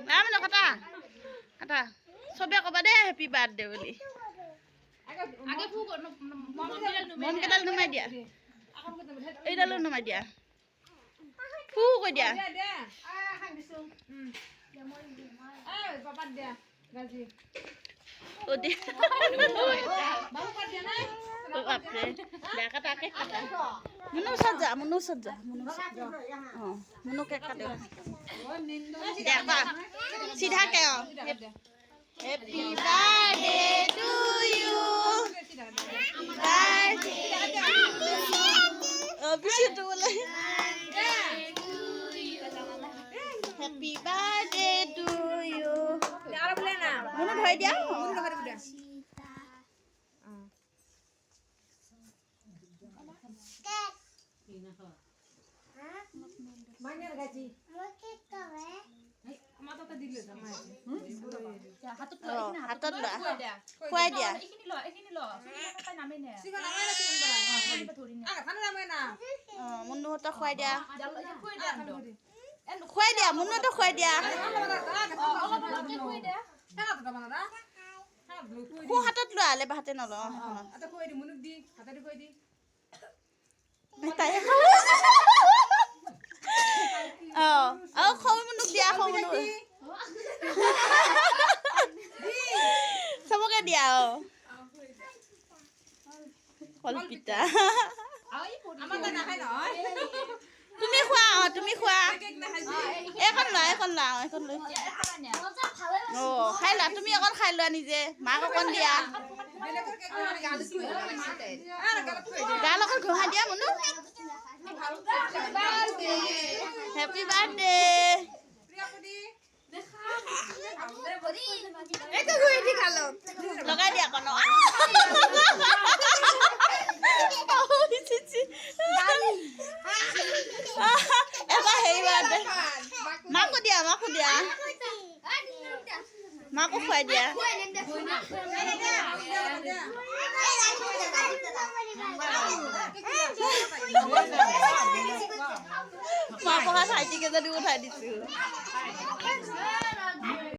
মানে কথা কথা চবে ক'বা দে হেপী বাৰ্থডে বুলি মম কেইডাল নমাই দিয়া এইডালো নমাই দিয়া ফু কৈ দিয়া सीधा के happy birthday to you happy birthday to you मुनु धोई दिया হাতত খুৱাই দিয়া মুন্নুহঁতক খুৱাই দিয়া মুন্নুহঁতক খুৱাই দিয়া হাতত লোৱা হ'লে হাতে নলওঁ খবৰ মুনুক দিয়া চবকে দিয়া কলপিতা তুমি খোৱা তুমি খোৱা এখন লোৱা খাই লোৱা তুমি অকণ খাই লোৱা নিজে মাক অকণ দিয়া গাৰ লগত ঘঁহা দিয়া মুনু হেপী বাৰ্থডে লগাই দিয়া অকণ এবাৰ হেৰি বাৰ্থডে মাকো দিয়া মাকো খুৱাই দিয়া মা পঢ়া ভাইটি কেইজনী উঠাই দিছো